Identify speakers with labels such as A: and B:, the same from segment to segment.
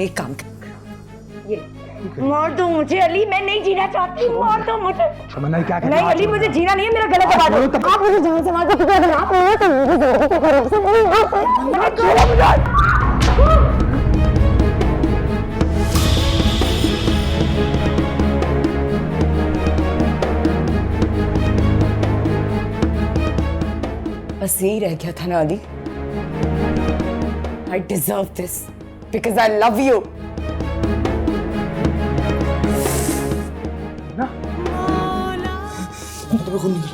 A: एक काम कर,
B: ये मार दो मुझे अली, मैं नहीं जीना चाहती, मार दो मुझे।
C: तमन्ना क्या कहती है?
B: नहीं अली, मुझे जीना नहीं है, मेरा गला दबा दो। आप मुझे जान से मार दो, आप मुझे तो मुझे जिंदगी को खराब से
A: बस यही रह गया था ना Ali. I deserve this because I love you.
C: ना तुम्हें खून निकल।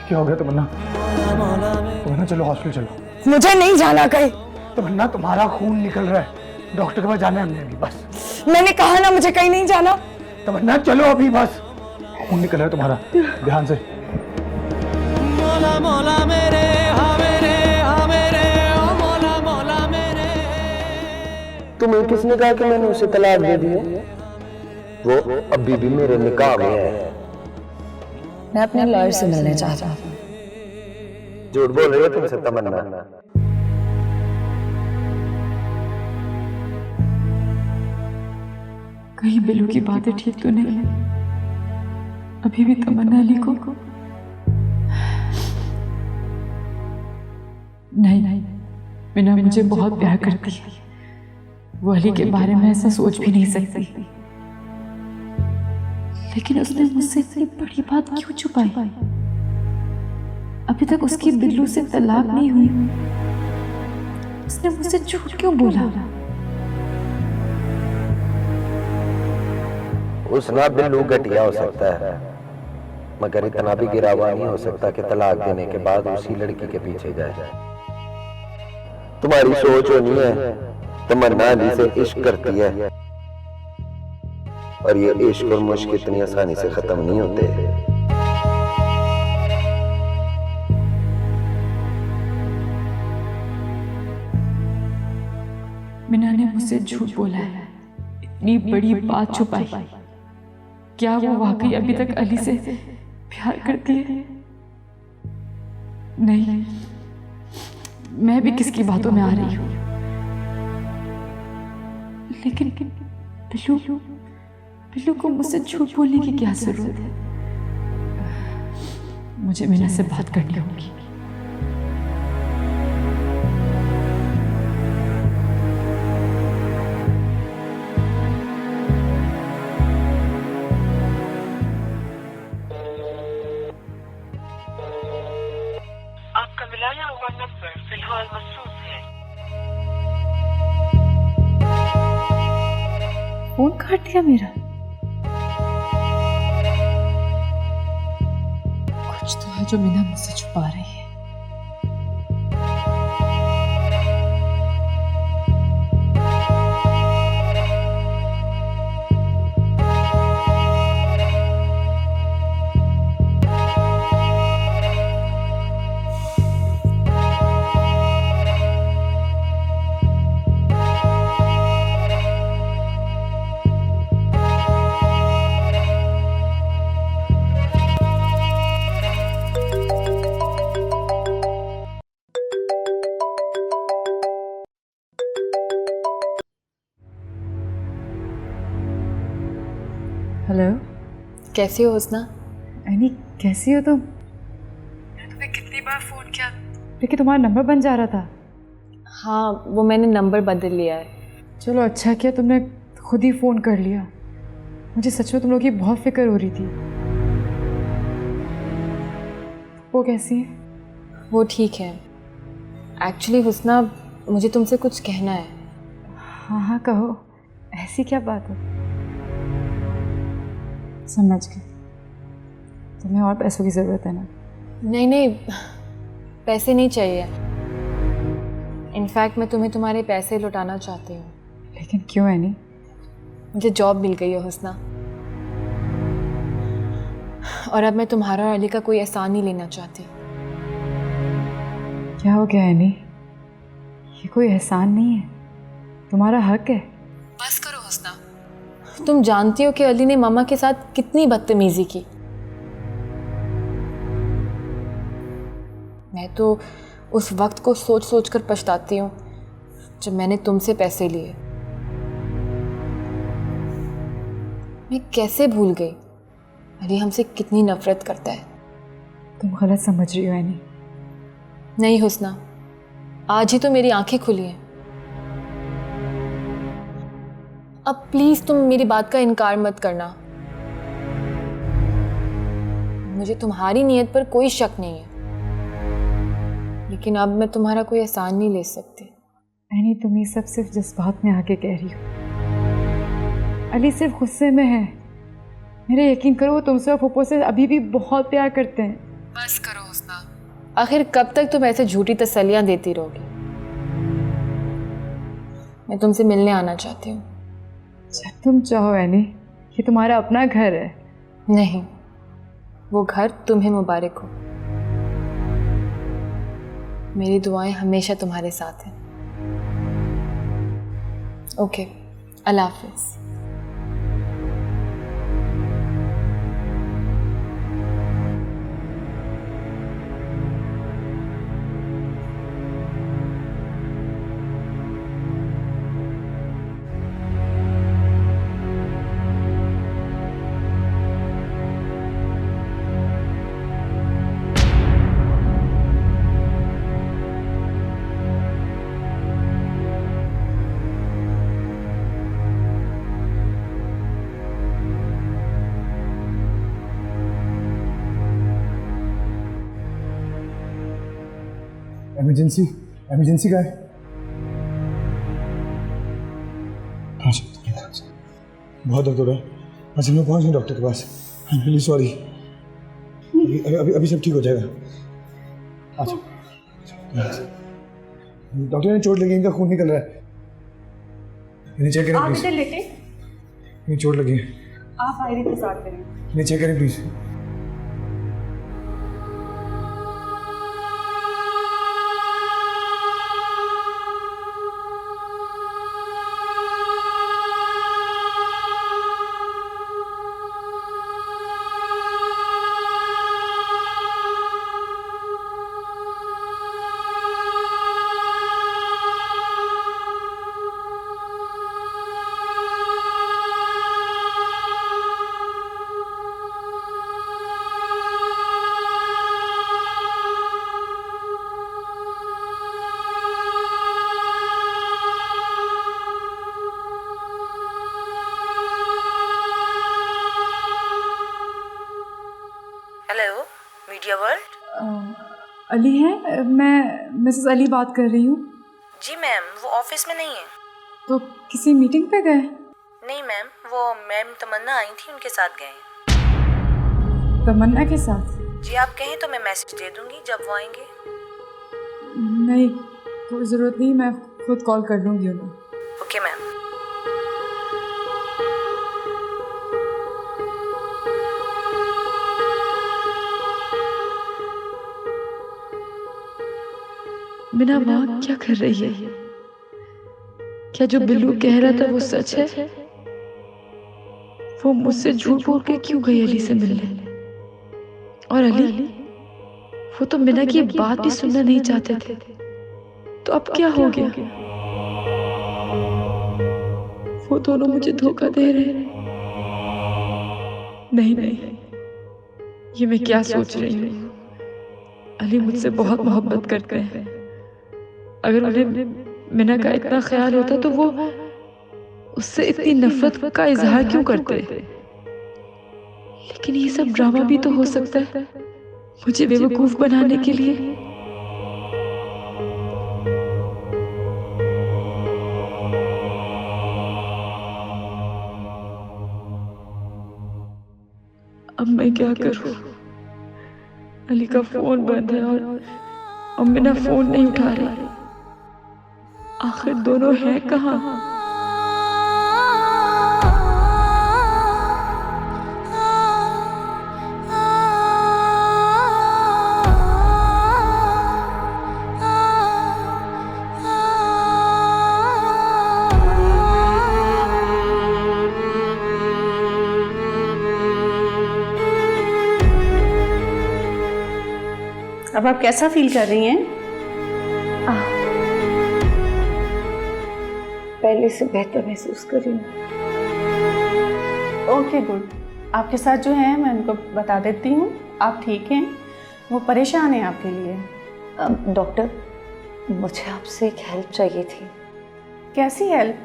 C: क्या हो गया तमन्ना? तमन्ना चलो हॉस्पिटल चलो।
A: मुझे नहीं जाना कहीं।
C: तमन्ना तुम्हारा खून निकल रहा है, डॉक्टर के पास जाना है हमने अभी बस।
A: मैंने कहा ना मुझे कहीं नहीं जाना।
C: तमन्ना चलो अभी बस, खून निकल रहा है तुम्हारा, ध्यान से।
D: मौला मौला मेरे हाँ मेरे हाँ मेरे ओ मौला मौला मेरे।
E: तुम्हें किसने कहा कि मैंने उसे तलाक दे दी है? वो अभी भी मेरे निकाह में है।
A: मैं अपने लॉयर से मिलने जा रहा हूँ।
E: झूठ बोल रही हो तुमसे तमन्ना।
F: कहीं बिल्लू की बातें ठीक तो नहीं है? अभी भी तमन्ना अली को नहीं, मीना मुझे बहुत प्यार करती है। वो अली के बारे में ऐसा सोच भी नहीं सकती, लेकिन उसने मुझसे इतनी बड़ी बात क्यों छुपाई? अभी तक उसकी बिल्लू से तलाक नहीं हुई, उसने मुझसे झूठ क्यों बोला?
E: उसना बिल्लू घटिया हो सकता है, मगर इतना भी गिरावा नहीं हो सकता कि तलाक देने के बाद उसी लड़की के पीछे जाए। तुम्हारी सोच होनी है तमन्ना अली से इश्क करती है, और ये इश्क और मुश्क इतनी आसानी से खत्म नहीं होते।
F: मीना ने मुझसे झूठ बोला है, इतनी बड़ी बात छुपाई। क्या वो वाकई अभी तक अली से प्यार करती है? नहीं, मैं भी किसकी बातों में आ रही हूँ, लेकिन बिल्लू को मुझसे झूठ बोलने की क्या जरूरत है? मुझे मीना से बात करनी होगी।
G: आपका मिलाया हुआ नंबर फिलहाल मसरूफ है।
F: फोन काट दिया मेरा। कुछ तो है जो मीना मुझसे छुपा रही है। हेलो,
H: कैसी हो हुस्ना?
F: अनी कैसी हो तुम? मैंने तुम्हें कितनी बार फोन किया, लेकिन तुम्हारा नंबर बन जा रहा था।
H: हाँ, वो मैंने नंबर बदल लिया है।
F: चलो अच्छा किया तुमने खुद ही फ़ोन कर लिया। मुझे सच में तुम लोग की बहुत फिक्र हो रही थी। वो कैसी है?
H: वो ठीक है। एक्चुअली हुस्ना, मुझे तुमसे कुछ कहना है।
F: हाँ हाँ कहो, ऐसी क्या बात है? समझ गई, तुम्हें और पैसों की ज़रूरत है ना?
H: नहीं नहीं, पैसे नहीं चाहिए। इनफैक्ट मैं तुम्हें तुम्हारे पैसे लौटाना चाहती हूँ।
F: लेकिन क्यों एनी?
H: मुझे जॉब मिल गई है हुस्ना, और अब मैं तुम्हारा और अली का कोई एहसान नहीं लेना चाहती।
F: क्या हो गया एनी? ये कोई एहसान नहीं है, तुम्हारा हक है।
H: बस करो हुस्ना, तुम जानती हो कि अली ने मामा के साथ कितनी बदतमीजी की। मैं तो उस वक्त को सोच सोच कर पछताती हूँ जब मैंने तुमसे पैसे लिए। मैं कैसे भूल गई अली हमसे कितनी नफरत करता है।
F: तुम गलत समझ रही हो एनी।
H: नहीं हुस्ना, आज ही तो मेरी आंखें खुली हैं। अब प्लीज तुम मेरी बात का इनकार मत करना। मुझे तुम्हारी नीयत पर कोई शक नहीं है, लेकिन अब मैं तुम्हारा कोई एहसान नहीं ले सकती।
F: एनी, तुम ये सब सिर्फ जज्बात में आके कह रही हो। अली सिर्फ गुस्से में है। मेरे यकीन करो, वो तुमसे और फूफो से अभी भी बहुत प्यार करते हैं।
H: बस करो हुस्ना, आखिर कब तक तुम ऐसे झूठी तसल्लियां देती रहोगी? मैं तुमसे मिलने आना चाहती हूँ।
F: जब तुम चाहो एनी, ये तुम्हारा अपना घर है।
H: नहीं, वो घर तुम्हें मुबारक हो। मेरी दुआएं हमेशा तुम्हारे साथ हैं। ओके, अल्लाह हाफिज़।
C: इमरजेंसी का है। बहुत दर्द हो रहा है। बस हम लोग पहुँच गए डॉक्टर के पास। I am really sorry. अभी सब ठीक हो जाएगा। अच्छा, डॉक्टर ने चोट लगी, इनका खून निकल रहा है। इन्हें चेक करें प्लीज। इन्हें चोट लगी है।
F: आप आयरी के साथ करें।
C: इन्हें चेक करें please.
I: Hello, media world.
F: Ali है, मैं मिसेस अली बात कर रही हूँ।
I: जी मैम, वो ऑफिस में नहीं है।
F: तो किसी मीटिंग पे गए?
I: नहीं मैम, वो मैम तमन्ना आई थी, उनके साथ गए हैं।
F: तमन्ना के साथ?
I: जी आप कहें तो मैं मैसेज दे दूंगी जब वो आएंगे।
F: नहीं, कोई ज़रूरत नहीं, मैं खुद कॉल कर लूँगी उन्हें।
I: Okay ma'am.
F: बिना माँ क्या कर रही है? क्या जो बिल्लू कह रहा था वो सच है? वो मुझसे झूठ बोल के क्यों गई अली से मिलने? और अली, वो तो मिना की बात भी सुनना नहीं चाहते थे। तो अब क्या हो गया? वो दोनों मुझे धोखा दे रहे हैं। नहीं नहीं, ये मैं क्या सोच रही हूँ? अली मुझसे बहुत मोहब्बत करते हैं। अगर उन्हें मिना का इतना ख्याल होता तो वो उससे इतनी नफरत का इजहार क्यों करते? लेकिन ये सब ड्रामा भी तो हो सकता है मुझे बेवकूफ बनाने के लिए। अब मैं क्या करूं? अली का फोन बंद है और मिना फोन नहीं उठा रही। आखिर दोनों हैं कहाँ?
B: अब आप कैसा फील कर रही हैं?
A: पहले से बेहतर महसूस कर रही हूँ।
J: Okay good. आपके साथ जो है मैं उनको बता देती हूँ आप ठीक हैं, वो परेशान हैं आपके लिए।
A: डॉक्टर, मुझे आपसे एक हेल्प चाहिए थी।
J: कैसी हेल्प?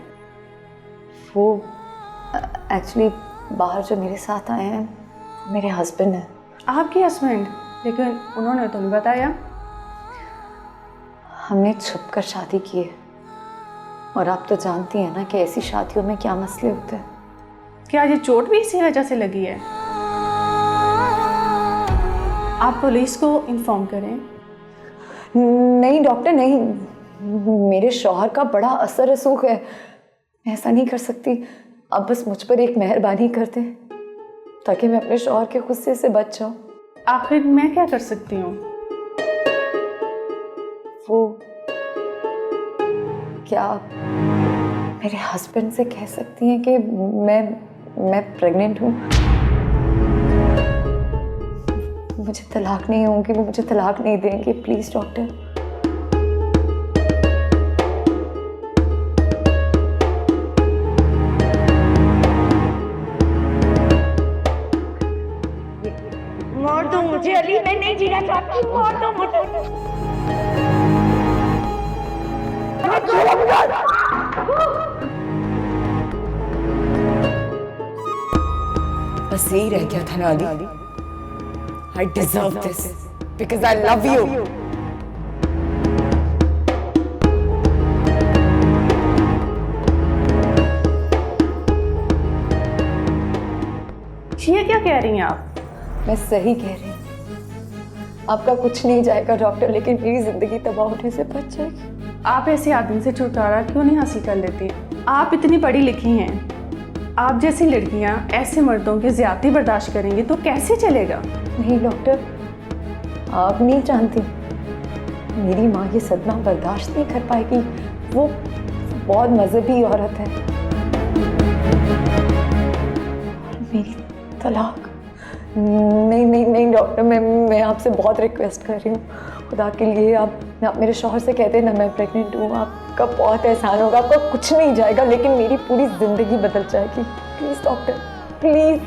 A: वो एक्चुअली बाहर जो मेरे साथ आए हैं मेरे हस्बैंड हैं।
J: आपके हस्बैंड? लेकिन उन्होंने तो नहीं बताया।
A: हमने छुप कर शादी की है और आप तो जानती हैं ना कि ऐसी शादियों में क्या मसले होते हैं।
J: क्या ये चोट भी इसी वजह से लगी है? आप पुलिस को इन्फॉर्म करें।
A: नहीं डॉक्टर नहीं, मेरे शौहर का बड़ा असर रसूख है, मैं ऐसा नहीं कर सकती। आप बस मुझ पर एक मेहरबानी कर दें ताकि मैं अपने शौहर के गुस्से से बच जाऊं।
J: आखिर मैं क्या कर सकती हूँ?
A: वो क्या आप मेरे हस्बैंड से कह सकती हैं कि मैं प्रेग्नेंट हूँ? मुझे तलाक नहीं होंगी, वो मुझे तलाक नहीं देंगे, प्लीज डॉक्टर।
B: मोड़ दो मुझे अली, मैं नहीं जीना चाहती, मोड़ दो मुझे।
A: बस यही रह गया था ना Ali. I deserve this because I love you.
J: ये क्या कह रही हैं आप?
A: मैं सही कह रही हूँ। आपका कुछ नहीं जाएगा डॉक्टर, लेकिन मेरी जिंदगी तबाह होने से बच जाएगी।
J: आप ऐसे आदमी से छुटकारा क्यों नहीं हासिल कर लेती? आप इतनी पढ़ी लिखी हैं, आप जैसी लड़कियां ऐसे मर्दों की ज्यादती बर्दाश्त करेंगी तो कैसे चलेगा?
A: नहीं डॉक्टर, आप नहीं जानती, मेरी माँ ये सदमा बर्दाश्त नहीं कर पाएगी। वो बहुत मजहबी औरत है। मेरी तलाक? नहीं नहीं नहीं डॉक्टर, मैं आपसे बहुत रिक्वेस्ट कर रही हूँ, खुदा के लिए आप मेरे शौहर से कहते ना मैं प्रेग्नेंट हूँ। आपका बहुत एहसान होगा, आपका कुछ नहीं जाएगा लेकिन मेरी पूरी जिंदगी बदल जाएगी। Please doctor please.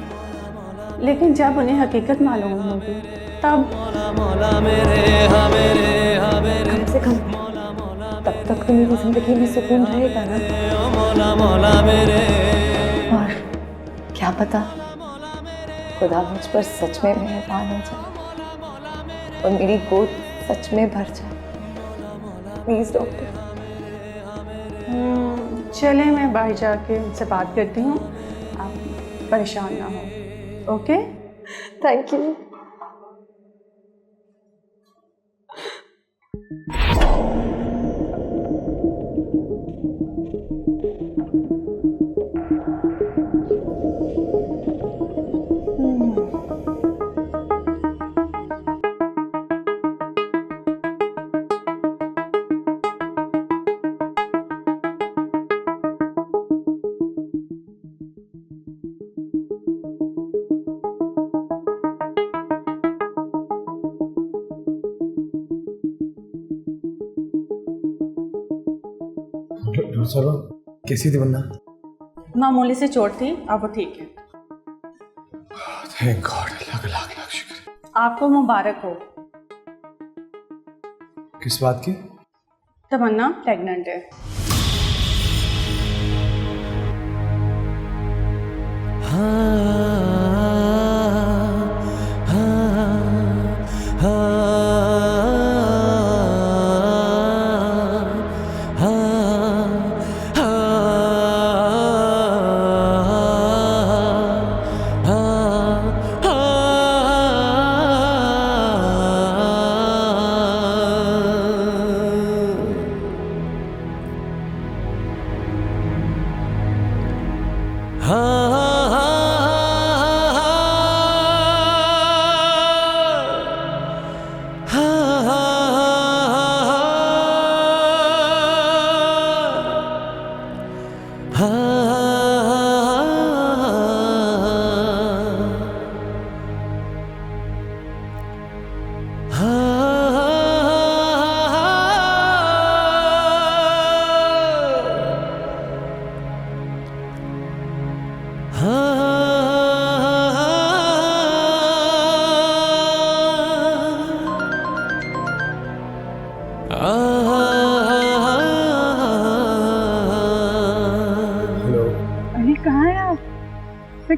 J: लेकिन जब उन्हें हकीकत मालूम होगी तब
A: कम से कम तब तक तो मेरी जिंदगी में सुकून रहेगा ना। और क्या पता खुदा मुझ पर सच में मेहरबान हो जाए और मेरी गोद सच में भर जाए। Please doctor.
J: चले मैं बाहर जाके उनसे बात करती हूँ, आप परेशान ना हो। Okay,
A: thank you.
C: चलो, कैसी थी वरना?
J: मामूली से चोट थी, अब वो ठीक है।
C: थैंक गॉड, अल्लाह का लाख लाख शुक्र।
J: आपको मुबारक हो।
C: किस बात की?
J: तमन्ना प्रेग्नेंट है।
D: हाँ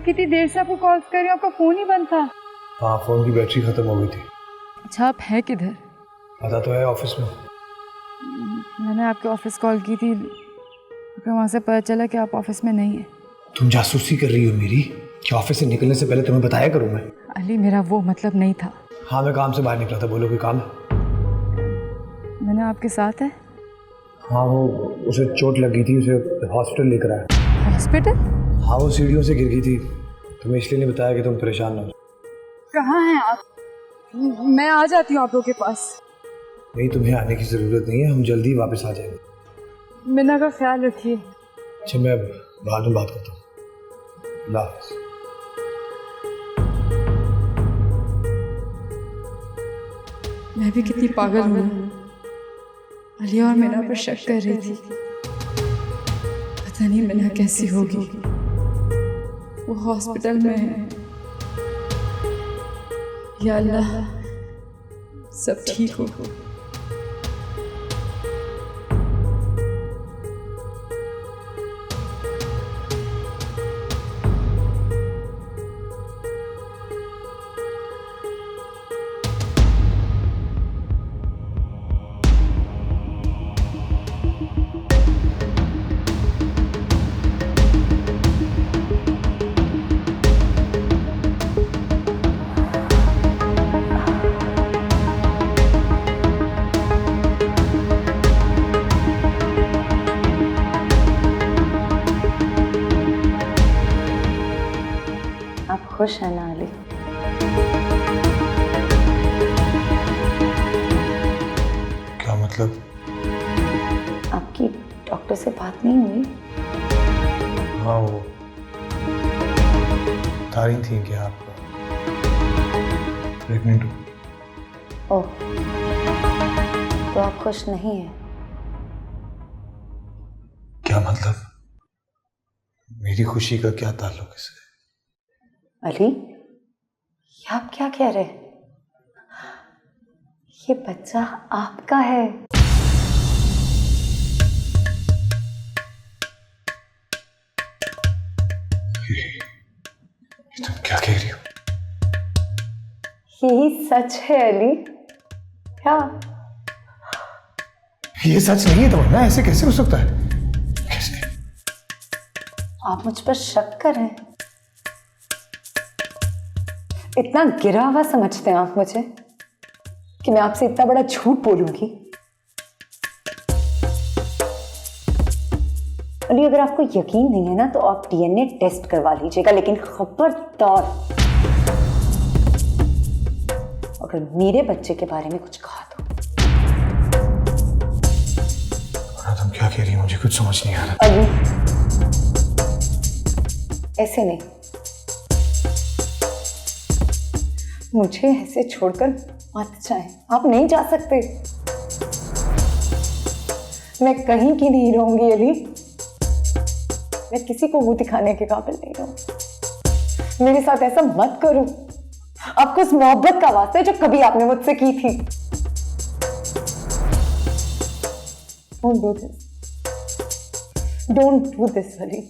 F: कितनी देर से आपको कॉल कर रही हूँ, आपका फोन ही बंद था।
C: हाँ, फोन की बैटरी खत्म हो गई थी।
F: अच्छा, आप है किधर?
C: पता तो है, ऑफिस में।
F: मैंने आपके ऑफिस कॉल की थी, फिर वहाँ से पता चला कि आप ऑफिस में नहीं है।
C: तुम जासूसी कर रही हो मेरी? क्या ऑफिस से निकलने से पहले तुम्हें बताया करूँ मैं?
F: अली, मेरा वो मतलब नहीं था।
C: हाँ, मैं काम से बाहर निकला था। बोलो, कोई काम है?
F: मैंने आपके साथ है।
C: हाँ, वो उसे चोट लग गई थी, उसे हॉस्पिटल लेकर आया।
F: हॉस्पिटल?
C: हाँ, वो सीढ़ियों से गिर गई थी। तुम्हें इसलिए नहीं बताया कि तुम परेशान ना हो।
F: कहाँ हैं आप? मैं आ जाती हूँ आप लोगों के पास।
C: नहीं, तुम्हें आने की ज़रूरत नहीं है, हम जल्दी वापस आ जाएंगे।
F: मीना का ख्याल रखिए।
C: अच्छा, मैं बाद में बात करता हूँ। अल्लाह हाफ़िज़।
F: मैं भी कितनी पागल हूँ। अली और मीना पर शक कर रही थी। पता नहीं मीना कैसी होगी। वो हॉस्पिटल में है। या अल्लाह, सब ठीक हो।
A: खुश है ना अली?
C: क्या मतलब?
A: आपकी डॉक्टर से बात नहीं हुई?
C: हाँ, वो बता रही थी कि आप प्रेग्नेंट हो।
A: ओह, तो आप खुश नहीं हैं?
C: क्या मतलब? मेरी खुशी का क्या ताल्लुक इससे?
A: अली, ये आप क्या कह रहे हैं? ये बच्चा आपका है।
C: तुम क्या कह रही हो?
A: यही सच है अली। क्या?
C: ये सच नहीं है तमन्ना, ऐसे कैसे हो सकता है? कैसे?
A: आप मुझ पर शक कर रहे हैं? इतना गिरा हुआ समझते हैं आप मुझे कि मैं आपसे इतना बड़ा झूठ बोलूंगी? अली, अगर आपको यकीन नहीं है ना तो आप डीएनए टेस्ट करवा लीजिएगा, लेकिन खबरदार अगर मेरे बच्चे के बारे में कुछ कहा तो।
C: तुम क्या कह रही हो? मुझे कुछ समझ नहीं आ रहा।
A: अली, ऐसे नहीं, मुझे ऐसे छोड़कर मत जाएं। आप नहीं जा सकते। मैं कहीं की नहीं रहूंगी अली। मैं किसी को मुंह दिखाने के काबिल नहीं रहूं। मेरे साथ ऐसा मत करो। आपको उस मोहब्बत का वास्ता है जो कभी आपने मुझसे की थी। Don't do this. Don't do this, Ali.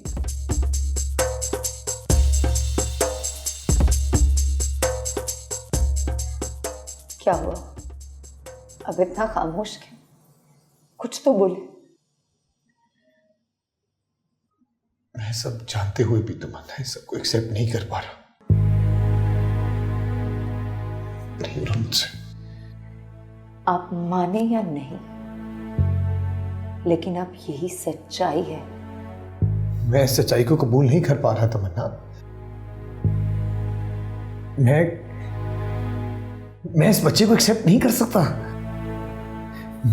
A: क्या हुआ? अब इतना खामोश क्यों? कुछ तो बोले।
C: मैं सब जानते हुए भी तमन्ना इस सबको एक्सेप्ट नहीं कर पा रहा। नहीं हो रहा मुझसे।
A: आप माने या नहीं, लेकिन अब यही सच्चाई है।
C: मैं इस सच्चाई को कबूल नहीं कर पा रहा तमन्ना। मैं इस बच्चे को एक्सेप्ट नहीं कर सकता।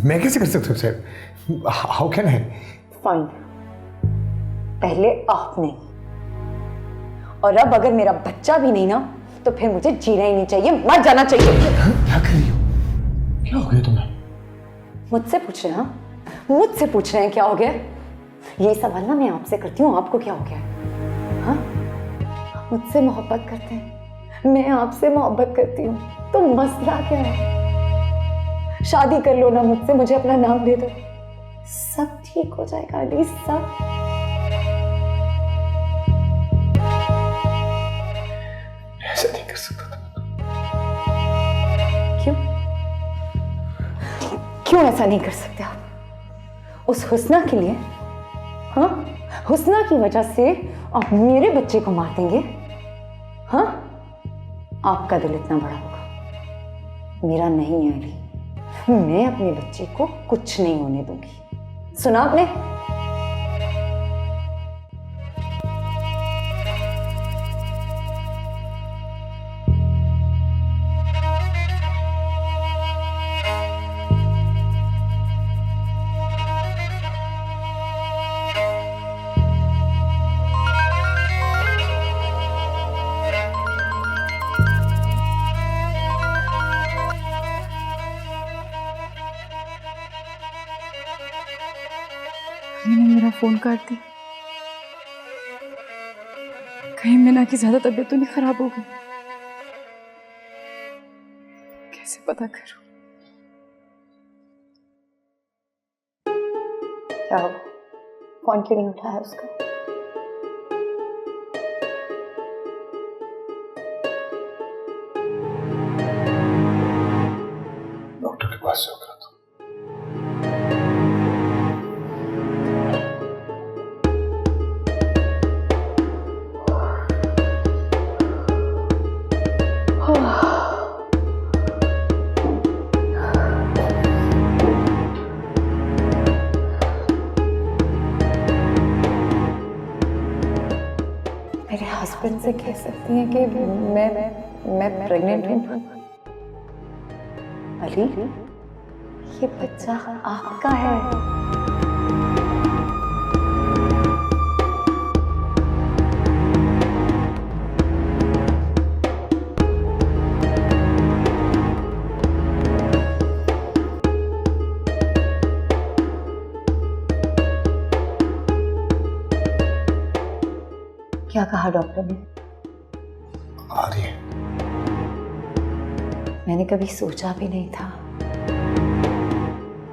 C: मैं कैसे कर सकता हूँ accept? How can I?
A: Fine, पहले आप नहीं, और अब अगर मेरा बच्चा भी नहीं ना तो फिर मुझे जीना ही नहीं चाहिए, मर जाना चाहिए।
C: क्या कर रही हो? क्या हो गया तुम्हें?
A: मुझसे पूछ रहे हैं? हाँ, मुझसे पूछ रहे हैं क्या हो गया? ये सवाल ना मैं आपसे करती हूँ, आपको क्या हो गया? हाँ, मुझसे मोहब्बत करते हैं, मैं आपसे मोहब्बत करती हूँ, तो मसला क्या है? शादी कर लो ना मुझसे, मुझे अपना नाम दे दो, सब ठीक हो जाएगा अली, सब। क्यों ऐसा नहीं कर सकते आप? उस हुस्ना के लिए, हाँ, हुस्ना की वजह से आप मेरे बच्चे को मार देंगे? हाँ, आपका दिल इतना बड़ा होगा, मेरा नहीं है अली। मैं अपने बच्चे को कुछ नहीं होने दूंगी। सुना आपने?
F: मैंने मेरा फोन काट दिया। कहीं मीना की ज्यादा तबीयत तो नहीं खराब हो गई? कैसे पता करूं?
A: क्या हुआ? फोन क्यों नहीं उठाया उसका?
C: डॉक्टर के पास से होगा तो
A: मेरे हस्बैंड से कह सकती हैं कि मैं प्रेग्नेंट हूँ। अली, ये बच्चा आपका है। क्या कहा डॉक्टर ने?
C: आ रही है।
A: मैंने कभी सोचा भी नहीं था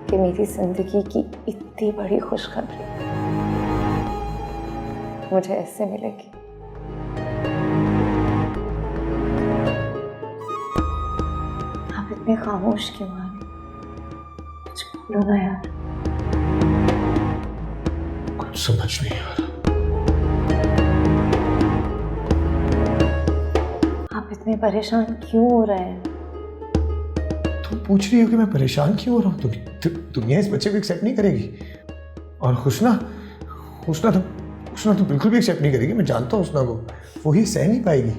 A: कि मेरी जिंदगी की इतनी बड़ी खुशखबरी मुझे ऐसे मिलेगी। आप इतने खामोश क्यों आ रहे? कुछ बोलो ना यार।
C: कुछ समझ नहीं आ रहा।
A: आप इतने परेशान क्यों हो रहे हैं?
C: तुम पूछ रही हो कि मैं परेशान क्यों हो रहा हूँ? दुनिया इस बच्चे को एक्सेप्ट नहीं करेगी। और हुस्ना तो बिल्कुल भी एक्सेप्ट नहीं करेगी। मैं जानता हूँ हुस्ना को, वो ही सह नहीं पाएगी।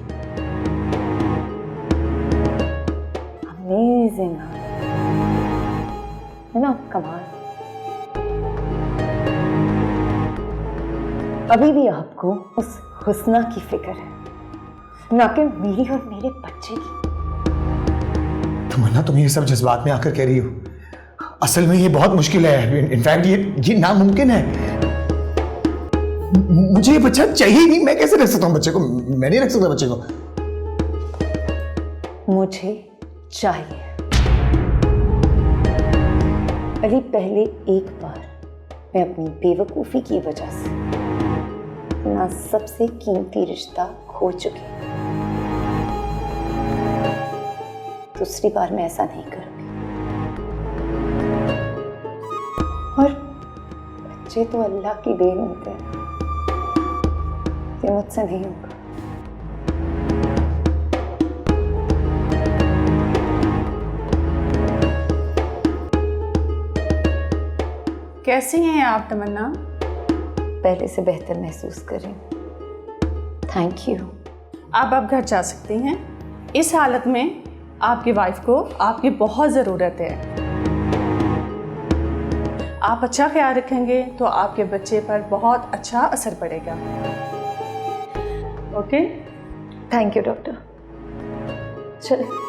A: अमेजिंग है ना, कमाल। अभी भी आपको उस हुस्ना की फिक्र है, ना कि मेरी और मेरे बच्चे की।
C: तमन्ना, तुम ये सब जज्बात में आकर कह रही हो। असल में ये बहुत मुश्किल है। इनफैक्ट ये नामुमकिन है। मुझे ये बच्चा चाहिए नहीं। मैं कैसे रख सकता हूँ बच्चे को? मैं नहीं रख सकता बच्चे को।
A: मुझे चाहिए अली। पहले एक बार मैं अपनी बेवकूफी की वजह से अपना सबसे कीमती रिश्ता खो चुकी। दूसरी बार मैं ऐसा नहीं करूंगी। और बच्चे तो अल्लाह की देन होते हैं, ये मुझसे नहीं होगा।
J: कैसी हैं आप तमन्ना?
A: पहले से बेहतर महसूस कर रही हूँ। Thank you.
J: आप अब घर जा सकती हैं। इस हालत में आपकी वाइफ को आपकी बहुत ज़रूरत है। आप अच्छा ख्याल रखेंगे तो आपके बच्चे पर बहुत अच्छा असर पड़ेगा। ओके?
A: Thank you doctor. चलिए।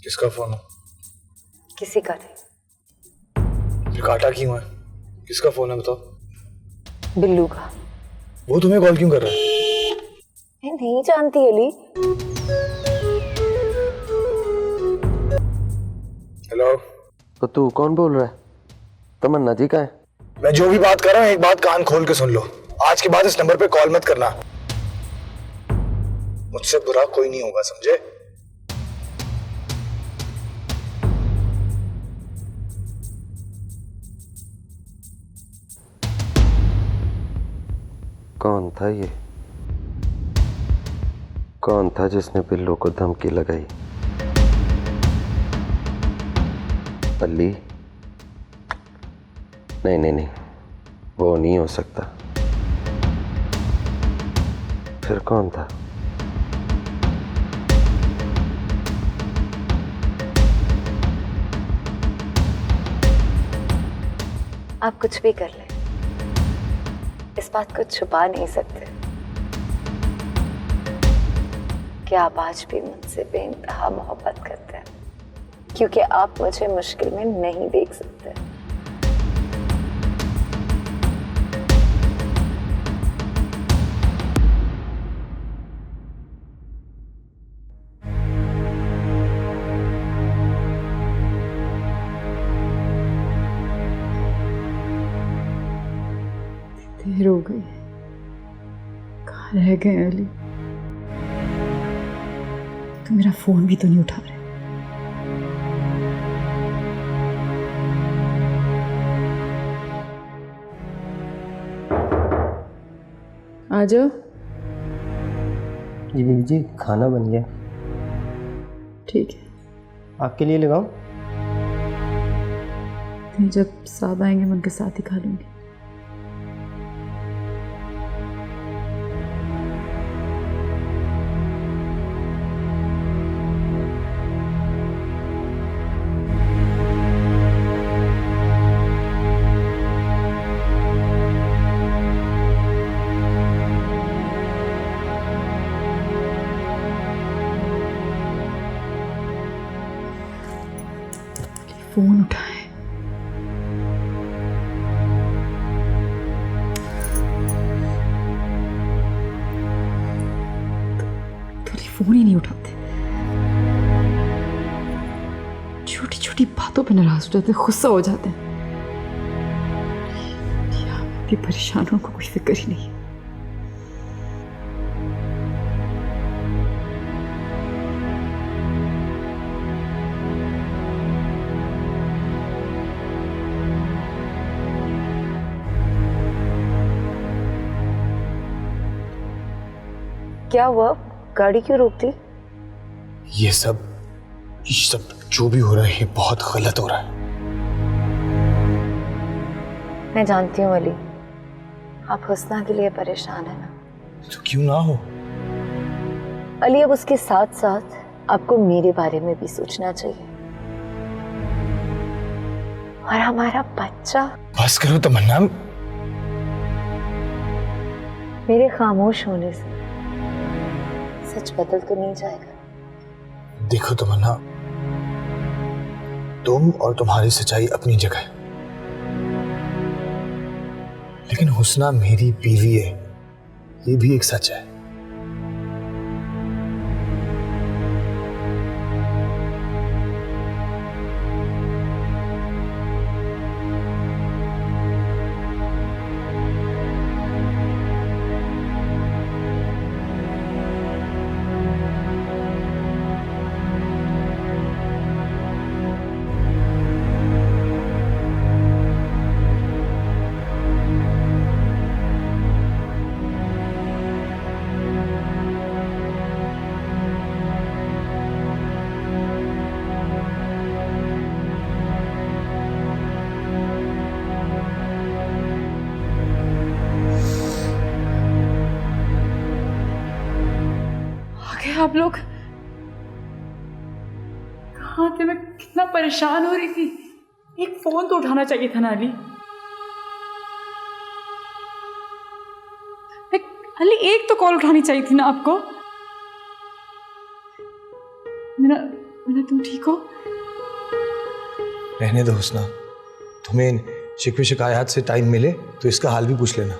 C: किसका फोन है?
A: किसी का नहीं।
C: फिर काटा क्यों है? किसका फोन है बताओ?
A: बिल्लू का।
C: वो तुम्हें कॉल क्यों कर रहा है?
A: मैं नहीं जानती अली।
C: हेलो।
E: तो तू कौन बोल रहा है? तमन्ना जी का है?
C: मैं जो भी बात कर रहा हूँ एक बात कान खोल के सुन लो। आज के बाद इस नंबर पे कॉल मत करना। मुझसे बुरा कोई नहीं होगा, समझे?
E: कौन था ये? कौन था जिसने बिल्लू को धमकी लगाई? अली? नहीं नहीं नहीं, वो नहीं हो सकता। फिर कौन था?
A: आप कुछ भी कर ले, इस बात को छुपा नहीं सकते कि आप आज भी मुझसे बेइंतहा मोहब्बत करते हैं, क्योंकि आप मुझे मुश्किल में नहीं देख सकते।
F: देर हो गई, कहाँ रह गए अली? तो मेरा फोन भी तो नहीं उठा रहे। आ जाओ।
K: जी बीबी जी, खाना बन गया।
F: ठीक है।
K: आपके लिए लगाऊं?
F: नहीं, जब साहब आएंगे मैं उनके साथ ही खा लूंगी। फोन उठाए। तो फोन ही नहीं उठाते। छोटी छोटी बातों पे नाराज हो जाते, गुस्सा हो जाते हैं। ये परेशान होने को कोई फिक्र ही नहीं है।
A: क्या हुआ? गाड़ी क्यों रोक दी?
C: ये सब जो भी हो रहा है ये बहुत गलत हो रहा है।
A: मैं जानती हूँ अली, आप हुस्ना के लिए परेशान है ना।
C: तो क्यों ना हो
A: अली, अब उसके साथ साथ आपको मेरे बारे में भी सोचना चाहिए। और हमारा बच्चा।
C: बस करो तमन्ना।
A: मेरे खामोश होने से सच बदल तो नहीं जाएगा।
C: देखो तमन्ना, तुम और तुम्हारी सच्चाई अपनी जगह है, लेकिन हुस्ना मेरी बीवी है, ये भी एक सच है।
F: आप लोग कहाँ थे? मैं कितना परेशान हो रही थी। एक फोन तो उठाना चाहिए था ना अली। अली, एक तो कॉल उठानी चाहिए थी ना आपको। मना तुम ठीक हो?
C: रहने दो हुस्ना, तुम्हें शिकवे शिकायत से टाइम मिले तो इसका हाल भी पूछ लेना।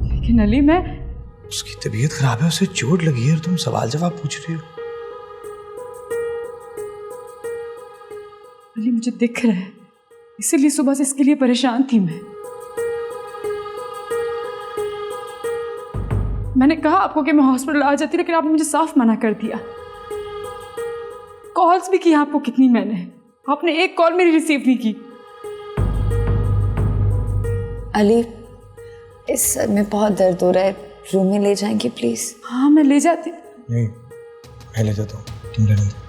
F: लेकिन अली मैं,
C: उसकी तबीयत खराब है, उसे चोट लगी है और तुम सवाल जवाब पूछ रही हो।
F: अली मुझे दिख रहा है, इसीलिए सुबह से इसके लिए परेशान थी मैंने कहा आपको कि मैं हॉस्पिटल आ जाती, लेकिन आपने मुझे साफ मना कर दिया। कॉल्स भी की आपको कितनी मैंने, आपने एक कॉल मेरी रिसीव नहीं की।
A: अली, इस सर में बहुत दर्द हो रहा है, रूम में ले जाएंगे प्लीज?
F: हाँ मैं ले जाती।
C: नहीं, मैं ले जाता हूँ, तुम रहने दो।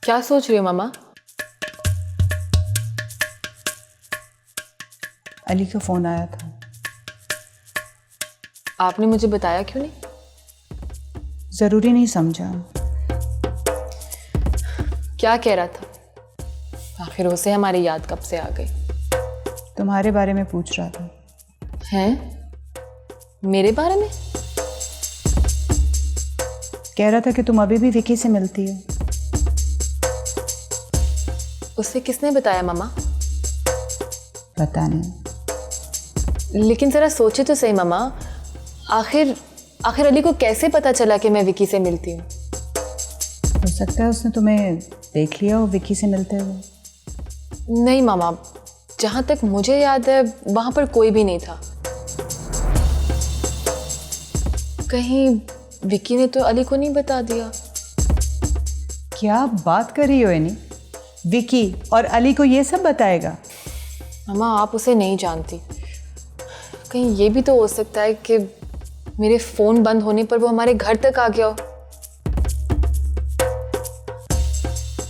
H: क्या सोच रही हो मामा?
L: अली का फोन आया था।
H: आपने मुझे बताया क्यों नहीं?
L: जरूरी नहीं समझा।
H: क्या कह रहा था? आखिर उसे हमारी याद कब से आ गई?
L: तुम्हारे बारे में पूछ रहा था।
H: हैं? मेरे बारे में?
L: कह रहा था कि तुम अभी भी विकी से मिलती हो।
H: उसे किसने बताया मामा?
L: पता नहीं।
H: लेकिन जरा सोचे तो सही मामा, आखिर अली को कैसे पता चला कि मैं विकी से मिलती हूँ?
L: हो सकता है उसने तुम्हें देख लिया हो विकी से मिलते हुए।
H: नहीं मामा, जहाँ तक मुझे याद है वहाँ पर कोई भी नहीं था। कहीं विकी ने तो अली को नहीं बता दिया?
L: क्या बात कर रही हो एनी? विकी और अली को ये सब बताएगा?
H: मामा आप उसे नहीं जानती। कहीं ये भी तो हो सकता है कि मेरे फोन बंद होने पर वो हमारे घर तक आ गया हो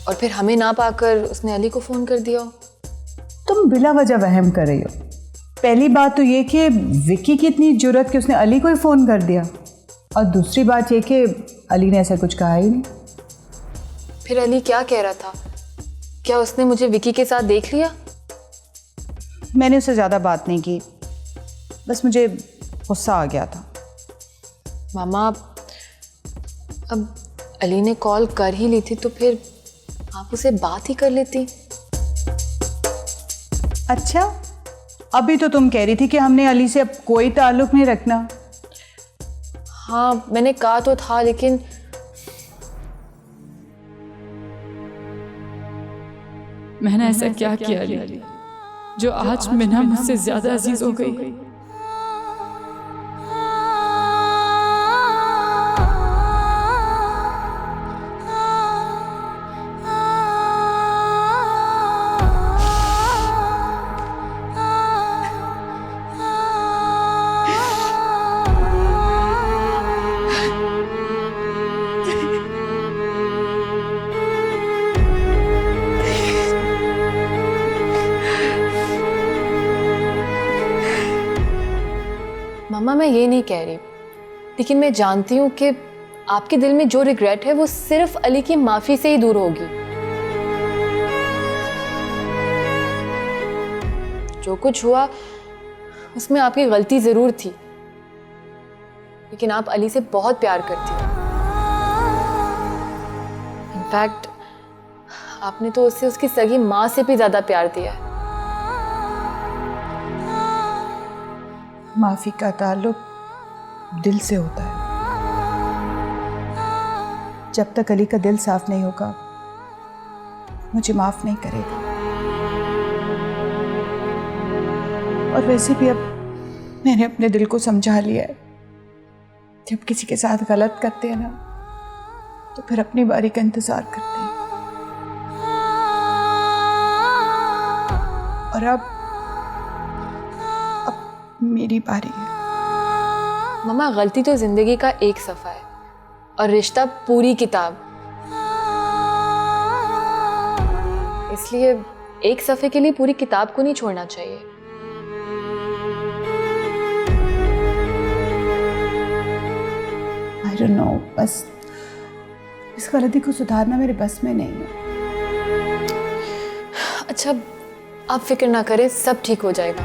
H: और फिर हमें ना पाकर उसने अली को फोन कर दिया हो।
L: तुम बिला वजह वहम कर रही हो। पहली बात तो ये कि विकी की इतनी जुर्रत कि उसने अली को ही फोन कर दिया, और दूसरी बात ये कि अली ने ऐसा कुछ कहा ही नहीं।
H: फिर अली क्या कह रहा था? क्या उसने मुझे विकी के साथ देख लिया?
L: मैंने उससे ज़्यादा बात नहीं की, बस मुझे गुस्सा आ गया था।
H: मामा अब अली ने कॉल कर ही ली थी तो फिर आप उसे बात ही कर लेती।
L: अच्छा, अभी तो तुम कह रही थी कि हमने अली से अब कोई ताल्लुक नहीं रखना।
H: हाँ मैंने कहा तो था, लेकिन
F: मैंने ऐसा क्या किया अली जो आज मिना मुझसे ज्यादा अजीज हो गई?
H: मामा मैं ये नहीं कह रही, लेकिन मैं जानती हूँ कि आपके दिल में जो रिग्रेट है वो सिर्फ अली की माफी से ही दूर होगी। जो कुछ हुआ उसमें आपकी गलती जरूर थी, लेकिन आप अली से बहुत प्यार करती हो। इनफैक्ट आपने तो उससे उसकी सगी माँ से भी ज्यादा प्यार दिया है।
L: माफी का ताल्लुक दिल से होता है। जब तक अली का दिल साफ नहीं होगा मुझे माफ नहीं करेगा। और वैसे भी अब मैंने अपने दिल को समझा लिया है, जब किसी के साथ गलत करते हैं ना तो फिर अपनी बारी का इंतजार करते हैं। और अब मेरी बारी है।
H: मम्मा, गलती तो जिंदगी का एक सफ़ा है और रिश्ता पूरी किताब, इसलिए एक सफ़े के लिए पूरी किताब को नहीं छोड़ना चाहिए।
L: I don't know, बस इस गलती को सुधारना मेरे बस में नहीं है।
H: अच्छा, आप फिक्र ना करें, सब ठीक हो जाएगा।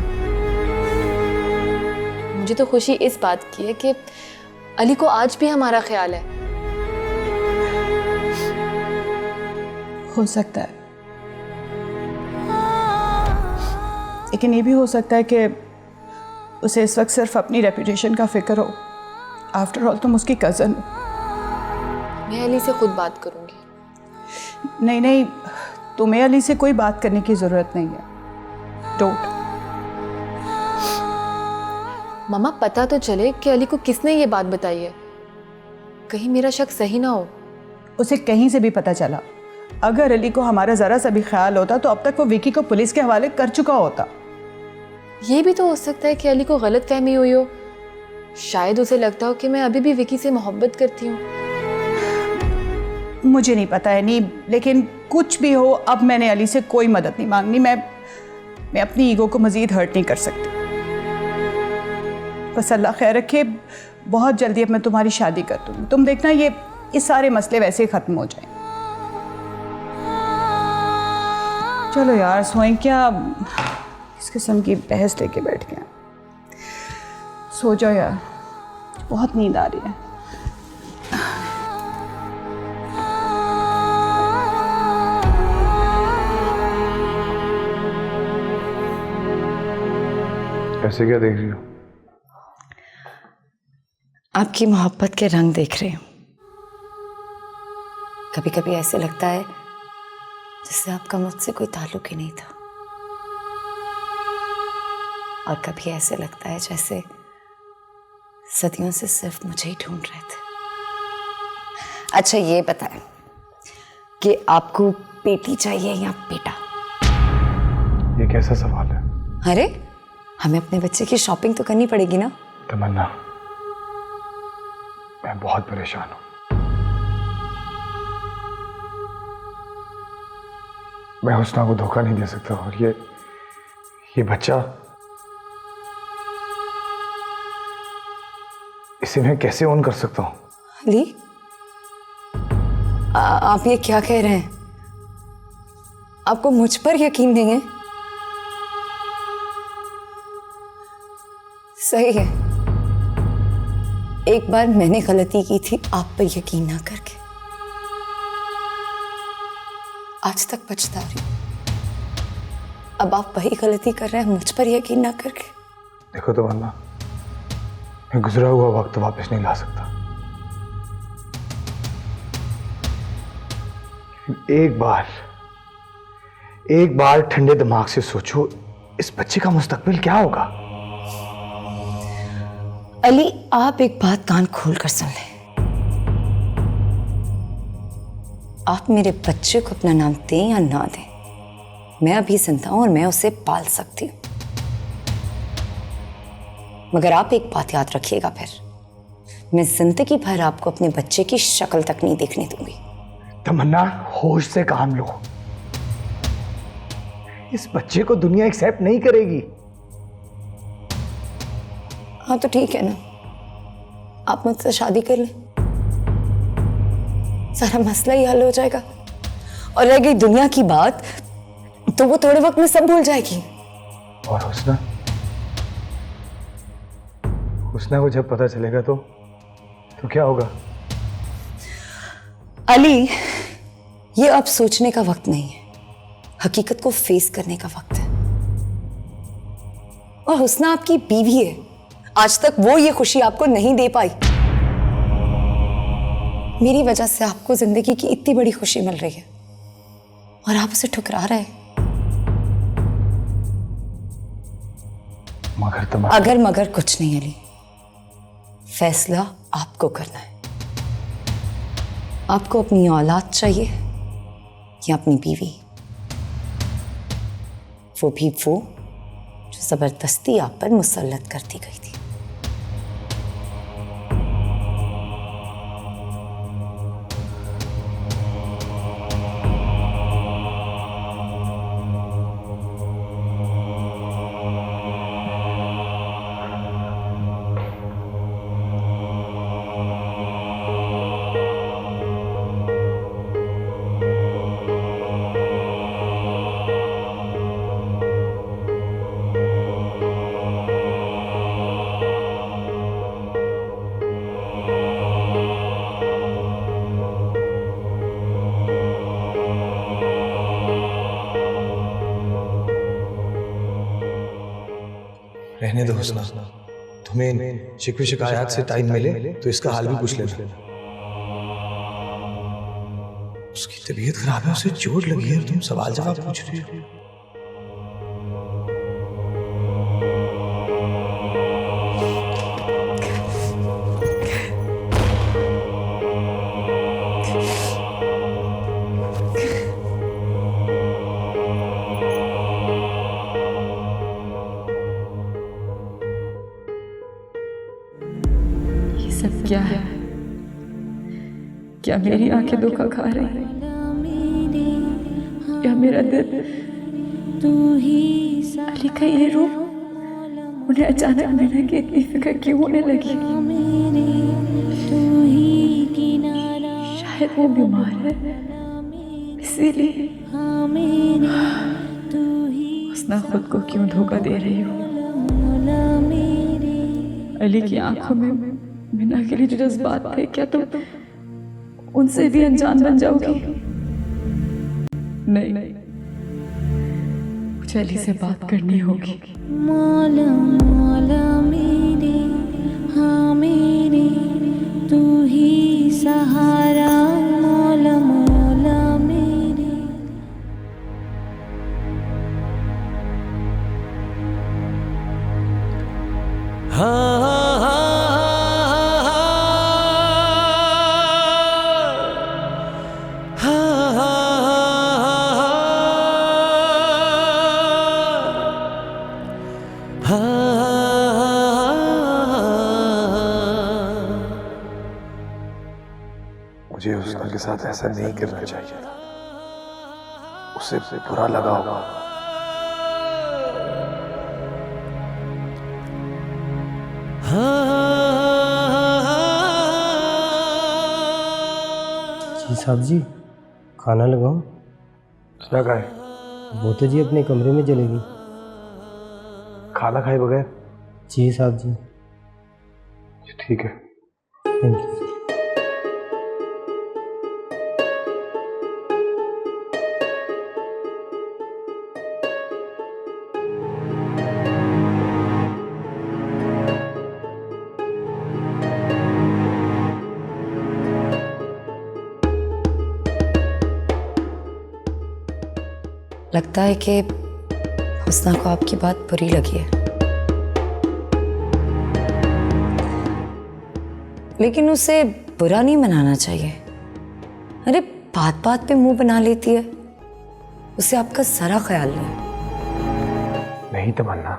H: मुझे तो खुशी इस बात की है कि अली को आज भी हमारा ख्याल है।
L: हो सकता है, लेकिन ये भी हो सकता है कि उसे इस वक्त सिर्फ अपनी रेपुटेशन का फिक्र हो। आफ्टर ऑल तुम उसकी कज़न हो।
H: मैं अली से खुद बात करूंगी।
L: नहीं नहीं, तुम्हें अली से कोई बात करने की ज़रूरत नहीं है। डोंट।
H: मम्मा, पता तो चले कि अली को किसने ये बात बताई है, कहीं मेरा शक सही ना हो।
L: उसे कहीं से भी पता चला, अगर अली को हमारा ज़रा सा भी ख्याल होता तो अब तक वो विकी को पुलिस के हवाले कर चुका होता।
H: ये भी तो हो सकता है कि अली को गलत फहमी हुई हो। शायद उसे लगता हो कि मैं अभी भी विकी से मोहब्बत करती हूँ।
L: मुझे नहीं पता है नहीं, लेकिन कुछ भी हो, अब मैंने अली से कोई मदद नहीं मांगनी। मैं अपनी ईगो को मज़ीद हर्ट नहीं कर सकती। बस अल्लाह खैर रखे, बहुत जल्दी अब मैं तुम्हारी शादी कर दूँगी। तुम देखना, ये सारे मसले वैसे ही ख़त्म हो जाएंगे। चलो यार, सोएं क्या, इस किस्म की बहस लेके बैठ गए। सो जाओ यार, बहुत नींद आ रही है।
C: ऐसे क्या देख रही हो?
A: आपकी मोहब्बत के रंग देख रही हूँ। कभी कभी ऐसे लगता है जैसे आपका मुझसे कोई ताल्लुक ही नहीं था, और कभी ऐसे लगता है जैसे सदियों से सिर्फ मुझे ही ढूंढ रहे थे। अच्छा ये बताएं कि आपको बेटी चाहिए या बेटा?
C: ये कैसा सवाल है?
A: अरे, हमें अपने बच्चे की शॉपिंग तो करनी पड़ेगी ना।
C: तमन्ना, मैं बहुत परेशान हूँ। मैं हुस्ना को धोखा नहीं दे सकता, और ये बच्चा, इसे मैं कैसे ऑन कर सकता हूँ?
A: अली, आप ये क्या कह रहे हैं? आपको मुझ पर यकीन नहीं है? सही है, एक बार मैंने गलती की थी आप पर यकीन ना करके। आज तक पछता रही हूं। अब आप वही गलती कर रहे हैं मुझ पर यकीन ना करके।
C: देखो तमन्ना, मैं गुजरा हुआ वक्त वापस नहीं ला सकता। एक बार ठंडे दिमाग से सोचो, इस बच्चे का मुस्तकबिल क्या होगा?
A: अली, आप एक बात कान खोल कर सुन लें। आप मेरे बच्चे को अपना नाम दें या ना दें, मैं अभी जिंदा हूं और मैं उसे पाल सकती हूं। मगर आप एक बात याद रखिएगा, फिर मैं जिंदगी भर आपको अपने बच्चे की शक्ल तक नहीं देखने दूंगी।
C: तमन्ना, होश से काम लो। इस बच्चे को दुनिया एक्सेप्ट नहीं करेगी।
A: हाँ तो ठीक है ना, आप मुझसे शादी कर लें, सारा मसला ही हल हो जाएगा। और रह गई दुनिया की बात, तो वो थोड़े वक्त में सब भूल जाएगी।
C: और हुस्ना को जब पता चलेगा तो क्या होगा?
A: अली, ये अब सोचने का वक्त नहीं है, हकीकत को फेस करने का वक्त है। और हुस्ना आपकी बीवी है, आज तक वो ये खुशी आपको नहीं दे पाई। मेरी वजह से आपको जिंदगी की इतनी बड़ी खुशी मिल रही है और आप उसे ठुकरा रहे हैं।
C: मगर तुम
I: अगर मगर कुछ नहीं अली, फैसला आपको करना है। आपको अपनी औलाद चाहिए या अपनी बीवी? वो भी वो जो जबरदस्ती आप पर मुसल्लत कर दी गई थी।
C: रहने दो हुस्ना, तुम्हें शिकवे शिकायत से टाइम मिले तो इसका हाल भी पूछ लेना। उसकी तबीयत खराब है, उसे चोट लगी है, तुम सवाल जवाब पूछ रही हो।
F: सब क्या है? क्या मेरी आंखें धोखा खा रही हैं? या मेरा दिल अली का ये रूप उन्हें अचानक मिला कि इतनी फिक्र क्यों होने लगी? शायद वो बीमार है, इसीलिए। हुस्ना खुद को क्यों धोखा दे रही हो? अली की आंखों में मिना के लिए जो जज्बात थे, क्या तुम उनसे भी अनजान बन जाओगी? नहीं, मुझे अली से बात करनी होगी।
M: मौला मौला मेरे, हाँ मेरे, तू ही सहारा, मौला मौला मेरे।
D: हाँ
C: मुझे हुस्ना के साथ ऐसा नहीं करना चाहिए था, उसे बुरा लगा होगा।
K: जी साहब जी, खाना लगाऊं?
C: क्या खाए?
K: वो तो जी अपने कमरे में चलेगी।
C: खाना खाए बगैर?
K: जी साहब जी।
C: ठीक है,
K: थैंक यू।
I: लगता है कि हुस्ना को आपकी बात बुरी लगी है, लेकिन उसे बुरा नहीं मनाना चाहिए। अरे बात बात पे मुंह बना लेती है, उसे आपका सारा ख्याल नहीं।
C: नहीं तमन्ना,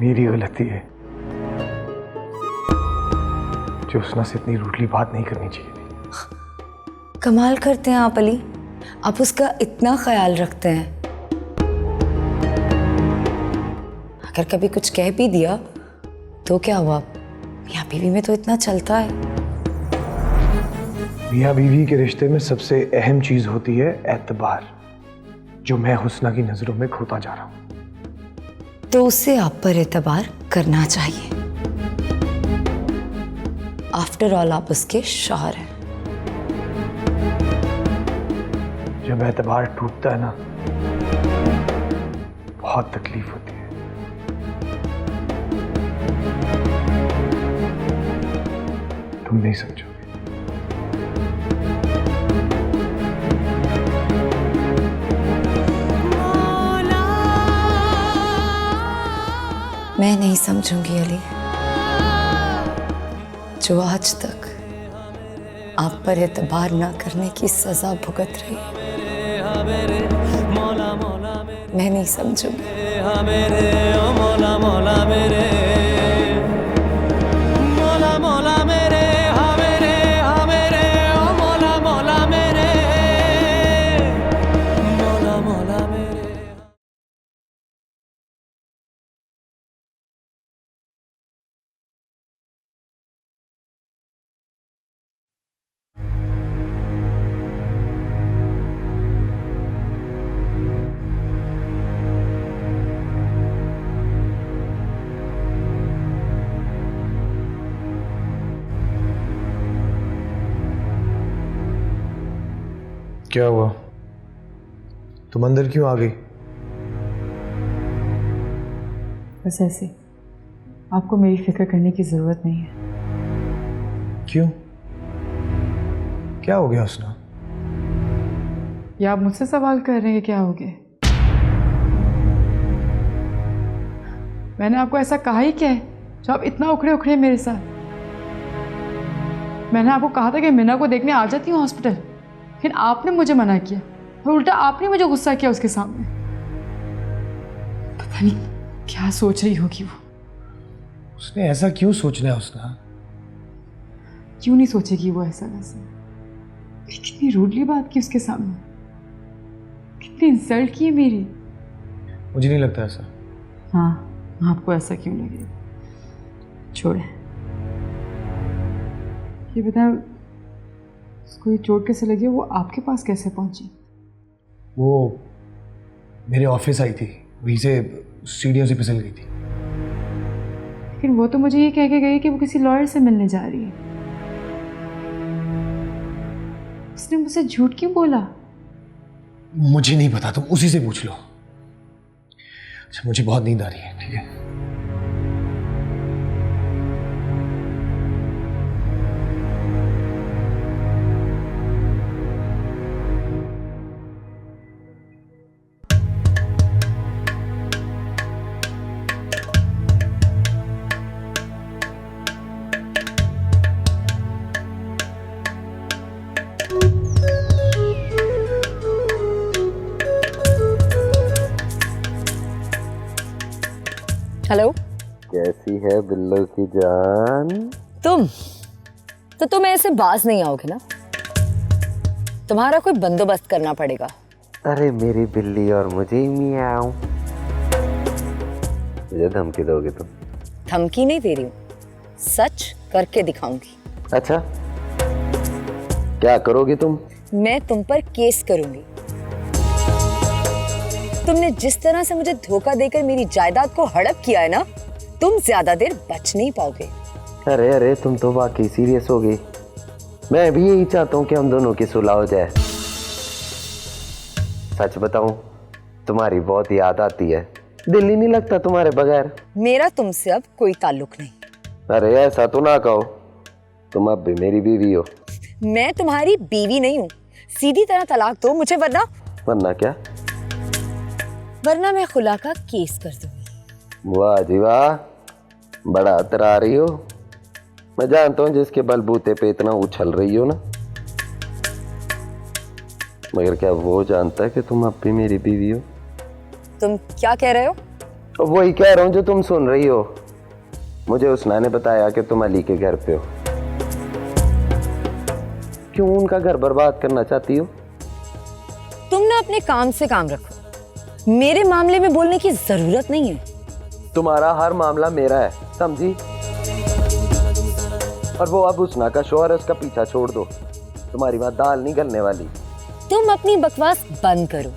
C: मेरी गलती है, जो हुस्ना से इतनी रूडली बात नहीं करनी चाहिए थी।
I: कमाल करते हैं आप अली, आप उसका इतना ख्याल रखते हैं। अगर कभी कुछ कह भी दिया तो क्या हुआ? मियाँ बीवी में तो इतना चलता है।
C: मियाँ बीवी के रिश्ते में सबसे अहम चीज होती है एतबार, जो मैं हुस्ना की नजरों में खोता जा रहा हूं।
I: तो उसे आप पर एतबार करना चाहिए। आफ्टर ऑल आप उसके शौहर हैं।
C: जब एतबार टूटता है ना, बहुत तकलीफ होती है। तुम नहीं समझोगे।
I: मैं नहीं समझूंगी अली, जो आज तक आप पर एतबार ना करने की सजा भुगत रही है। मैं नहीं समझूंगी।
C: क्या हुआ? तुम अंदर क्यों आ गई?
F: बस ऐसे, आपको मेरी फिक्र करने की जरूरत नहीं है।
C: क्यों? क्या हो गया हुस्ना?
F: या आप मुझसे सवाल कर रहे हैं कि क्या हो गया? मैंने आपको ऐसा कहा ही क्या है जो आप इतना उखड़े उखड़े मेरे साथ? मैंने आपको कहा था कि मीना को देखने आ जाती हूँ हॉस्पिटल, लेकिन आपने मुझे मना किया और उल्टा आपने मुझे गुस्सा किया उसके सामने। पता नहीं क्या सोच रही होगी वो।
C: उसने ऐसा क्यों सोचना है हुस्ना?
F: क्यों नहीं सोचेगी वो ऐसा वैसा? कितनी रूडली बात की उसके सामने, कितनी इंसल्ट की है मेरी।
C: मुझे नहीं लगता ऐसा।
F: हाँ, आपको ऐसा क्यों लगे? छोड़े, ये बताएं उसको ये चोट कैसे लगी? वो आपके पास कैसे पहुंची?
C: वो मेरे ऑफिस आई थी, वहीं से सीढ़ियों से फिसल गई थी।
F: लेकिन वो तो मुझे ये कह के गई कि वो किसी लॉयर से मिलने जा रही है। उसने मुझसे झूठ क्यों बोला?
C: मुझे नहीं पता, तुम उसी से पूछ लो। अच्छा, मुझे बहुत नींद आ रही है, ठीक है?
I: हेलो,
E: कैसी है बिल्लो की जान?
I: तुम ऐसे बाज नहीं आओगे ना? तुम्हारा कोई बंदोबस्त करना पड़ेगा।
E: अरे मेरी बिल्ली और मुझे ही मियाऊं। मुझे धमकी दोगे तुम?
I: धमकी नहीं दे रही हूँ, सच करके दिखाऊंगी।
E: अच्छा, क्या करोगी तुम?
I: मैं तुम पर केस करूंगी। तुमने जिस तरह से मुझे धोखा देकर मेरी जायदाद को हड़प किया है ना, तुम ज्यादा देर बच नहीं पाओगे।
E: अरे अरे, तुम तो वाकई सीरियस हो गई। मैं भी यही चाहता हूँ कि हम दोनों की सुलह हो जाए। सच बताऊं, तुम्हारी बहुत याद आती है, दिल ही नहीं लगता तुम्हारे बगैर।
I: मेरा तुमसे अब कोई ताल्लुक नहीं।
E: अरे ऐसा तो ना कहो, तुम अब भी मेरी बीवी हो।
I: मैं तुम्हारी बीवी नहीं हूँ, सीधी तरह तलाक दो मुझे,
E: वरना क्या?
I: वरना मैं खुला का केस कर दूंगी।
E: वाह जी वाह, बड़ा अतरा रही हो। मैं जानता हूँ जिसके बलबूते पे इतना उछल रही हो ना, मगर क्या वो जानता है कि तुम अब भी मेरी बीवी हो?
I: तुम क्या कह रहे हो?
E: तो वही कह रहा हूँ जो तुम सुन रही हो। मुझे हुस्ना ने बताया कि तुम अली के घर पे हो। क्यों उनका घर बर्बाद करना चाहती हो?
I: तुम ना अपने काम से काम रखो, मेरे मामले में बोलने की जरूरत नहीं है।
E: तुम्हारा हर मामला मेरा है, समझी? और वो अब हुस्ना का शौहर है, उसका पीछा छोड़ दो। तुम्हारी बात दाल नहीं गलने वाली।
I: तुम अपनी बकवास बंद करो,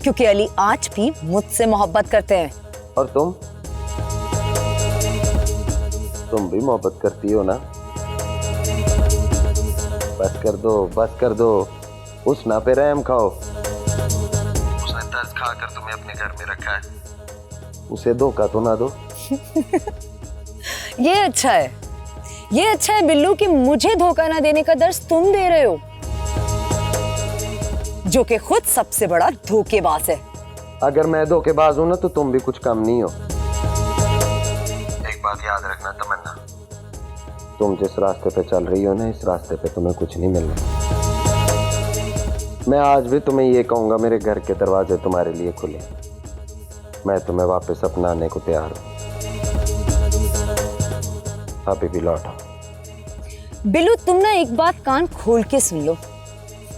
I: क्योंकि अली आज भी मुझसे मोहब्बत करते हैं।
E: और तुम भी मोहब्बत करती हो ना? बस कर दो, बस कर दो। हुस्ना पे रहम खाओ। उसने तरस खाकर तुम्हें अपने घर में रखा है, उसे धोखा तो ना दो।
I: ये अच्छा है, ये अच्छा है बिल्लू कि मुझे धोखा ना देने का दर्स तुम दे रहे हो, जो कि खुद सबसे बड़ा धोखेबाज है।
E: अगर मैं धोखेबाज हूं ना, तो तुम भी कुछ कम नहीं हो। बात याद रखना तमन्ना, तुम जिस रास्ते पे चल रही हो ना, इस रास्ते पे तुम्हें कुछ नहीं मिलना। मैं आज भी तुम्हें ये कहूंगा, मेरे घर के दरवाजे तुम्हारे लिए खुले, मैं तुम्हें वापस अपनाने को तैयार हूं। अभी भी लौटा।
I: बिल्लू, तुम ना एक बात कान खोल के सुन लो,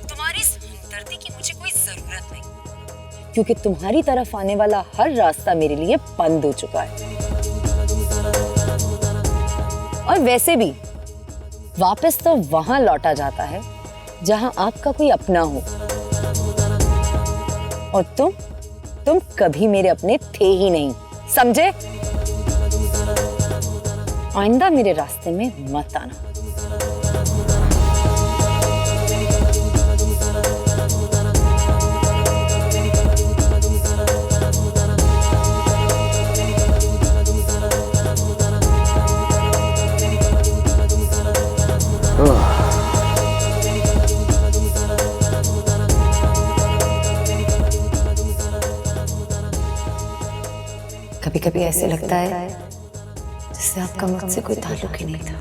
I: तुम्हारी इस हमदर्दी की मुझे कोई जरूरत नहीं, क्योंकि तुम्हारी तरफ आने वाला हर रास्ता मेरे लिए बंद हो चुका है। और वैसे भी वापस तो वहां लौटा जाता है जहां आपका कोई अपना हो, और तुम कभी मेरे अपने थे ही नहीं, समझे? आइंदा मेरे रास्ते में मत आना। कभी कभी ऐसे लगता है जैसे आपका मुझसे कोई ताल्लुक ही नहीं था,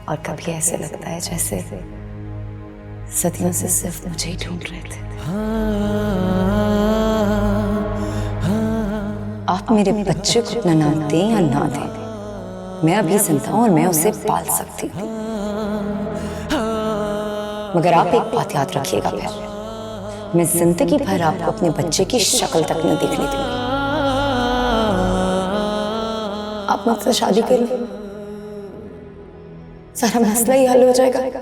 I: और कभी ऐसे लगता है जैसे सदियों से सिर्फ मुझे ही ढूंढ रहे थे। आप मेरे बच्चे को अपना नाम दें या ना दें, मैं अभी जिंदा हूं और मैं उसे पाल सकती थी, मगर आप एक बात याद रखिएगा, फिर मैं जिंदगी भर आपको अपने बच्चे की शक्ल तक न देखने दूंगी। आप मुझसे शादी करो, सारा मसला ही हल हो जाएगा।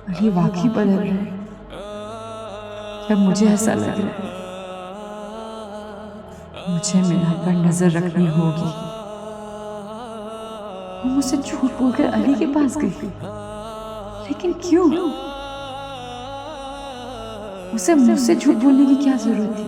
F: अली वाकई बदल रहे हैं, जब मुझे ऐसा लग रहा है मुझे मिना पर नजर रखनी होगी। वो मुझसे झूठ बोलकर अली के पास गई, लेकिन क्यों? उसे मुझसे झूठ बोलने की क्या जरूरत थी?